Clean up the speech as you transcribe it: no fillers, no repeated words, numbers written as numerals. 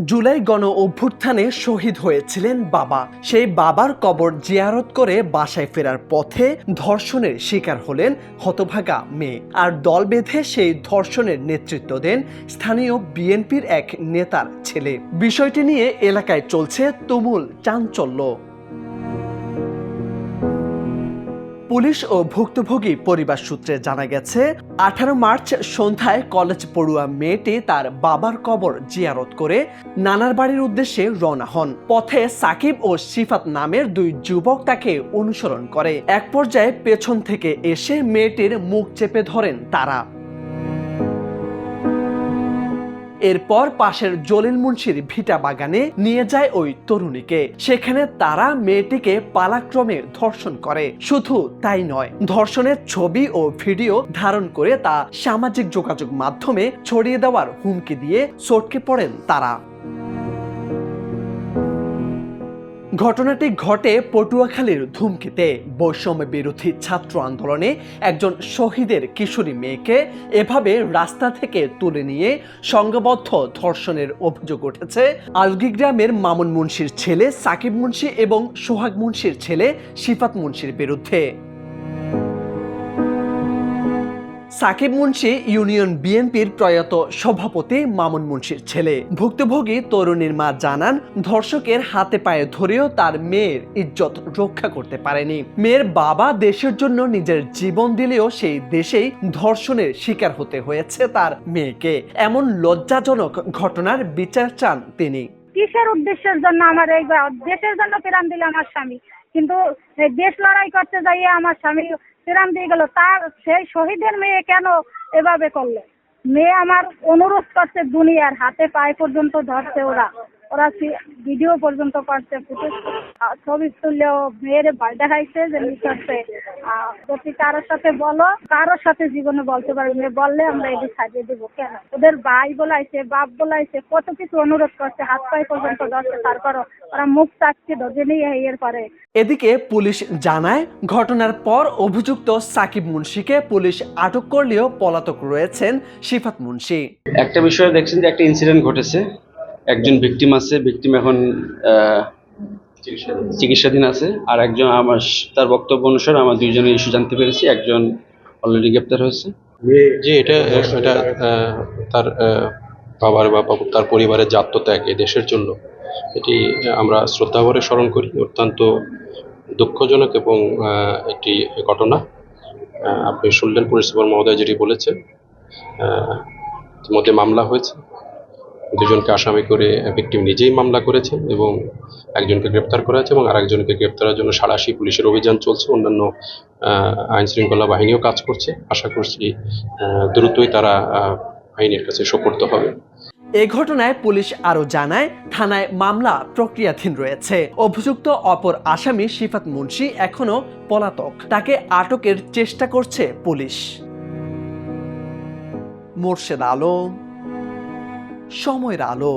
জুলাই গণ অভ্যুত্থানে শহীদ হয়েছিলেন বাবা। সেই বাবার কবর জিয়ারত করে বাসায় ফেরার পথে ধর্ষণের শিকার হলেন হতভাগা মেয়ে। আর দল বেঁধে সেই ধর্ষণের নেতৃত্ব দেন স্থানীয় বিএনপির এক নেতার ছেলে। বিষয়টি নিয়ে এলাকায় চলছে তুমুল চাঞ্চল্য। পুলিশ ও ভুক্তভোগী পরিবার সূত্রে জানা গেছে, 18 মার্চ সন্ধ্যায় কলেজ পড়ুয়া মেয়েটি তার বাবার কবর জিয়ারত করে নানার বাড়ির উদ্দেশ্যে রওনা হন। পথে সাকিব ও সিফাত নামের দুই যুবক তাকে অনুসরণ করে। এক পর্যায়ে পেছন থেকে এসে মেয়েটির মুখ চেপে ধরেন তারা। এরপর পাশের জলিল মুন্সির ভিটা বাগানে নিয়ে যায় ওই তরুণীকে। সেখানে তারা মেয়েটিকে পালাক্রমে ধর্ষণ করে। শুধু তাই নয়, ধর্ষণের ছবি ও ভিডিও ধারণ করে তা সামাজিক যোগাযোগ মাধ্যমে ছড়িয়ে দেওয়ার হুমকি দিয়ে সটকে পড়েন তারা। ঘটনাটি ঘটে পটুয়াখালীর ধুমকিতে। বৈষম্য বিরোধী ছাত্র আন্দোলনে একজন শহীদের কিশোরী মেয়েকে এভাবে রাস্তা থেকে তুলে নিয়ে সংঘবদ্ধ ধর্ষণের অভিযোগ উঠেছে আলগি গ্রামের মামুন মুন্সির ছেলে সাকিব মুন্সি এবং সোহাগ মুন্সির ছেলে সিফাত মুন্সির বিরুদ্ধে। সাকিব মুন্সি ইউনিয়ন বিএনপির প্রয়াত সভাপতি মামুন মুন্সির ছেলে। ভুক্তভোগী তরুণীর মা জানান, ধর্ষকের হাতে পায়ে ধরেও তার মেয়ের ইজ্জত রক্ষা করতে পারেনি। মেয়ের বাবা দেশের জন্য নিজের জীবন দিলেও সেই দেশেই ধর্ষণের শিকার হতে হয়েছে তার মেয়েকে। এমন লজ্জাজনক ঘটনার বিচার চান তিনি। কিসের উদ্দেশ্যের জন্য আমার এই দেশের জন্য প্রাণ দিল আমার স্বামী, কিন্তু দেশ লড়াই করতে যাইয়ে আমার স্বামী প্রাণ দিয়ে গেল। তার সেই শহীদের মেয়ে কেন এভাবে করলো? মেয়ে আমার অনুরোধ করছে, দুনিয়ার হাতে পায়ে পর্যন্ত ধরছে, ওরা ভিডিও পর্যন্ত করছে, ফুটেজ ছবি তুললেও মেয়ের ভয় দেখাইছে যে লিখছে যদি কারোর সাথে বলো, কারোর সাথে জীবনে বলতে পারবে, মেয়ে বললে আমরা এটি ছাড়িয়ে দেবো। কেন? ওদের ভাই বলাইছে, বাপ বলাইছে, কত কিছু অনুরোধ করছে, হাত পায়ে পর্যন্ত ধরছে, তারপরও ওরা মুখ চাচ্ছে ধরে নিয়ে এর পরে। এদিকে পুলিশ জানায়, ঘটনার পর অভিযুক্ত সাকিব মুন্সিকে পুলিশ আটক করলেও পলাতক রয়েছেন সিফাত মুন্সি। একটা বিষয় দেখছেন যে একটা ইনসিডেন্ট ঘটেছে, একজন ভিকটিম আছে, ভিকটিম এখন চিকিৎসাধীন আছে, আর একজন তার বক্তব্য অনুসারে আমার দুইজনের ইস্যু জানতে পেরেছি, একজন অলরেডি গ্রেপ্তার হয়েছে। যে এটা তার বাবার বা তার পরিবারের যে আত্মত্যাগ এই দেশের জন্য, এটি আমরা শ্রদ্ধাভরে স্মরণ করি। অত্যন্ত দুঃখজনক এবং একটি ঘটনা। আপনি শুনলেন পুলিশ সুপার মহোদয় যেটি বলেছেন, ইতিমধ্যে মামলা হয়েছে, দুজনকে আসামি করে ভিকটিম নিজেই মামলা করেছেন এবং একজনকে গ্রেপ্তার করা হয়েছে এবং আরেকজনকে গ্রেপ্তারের জন্য সাঁড়াশি পুলিশের অভিযান চলছে। অন্যান্য আইন শৃঙ্খলা বাহিনীও কাজ করছে। আশা করছি দ্রুতই তারা আইনের কাছে সোপর্দ হবে। এ ঘটনায় পুলিশ আরো জানায়, থানায় মামলা প্রক্রিয়াধীন রয়েছে। অভিযুক্ত অপর আসামি সিফাত মুন্সি এখনো পলাতক। তাকে আটকের চেষ্টা করছে পুলিশ। মোর্শেদ আলম, সময়ের আলো।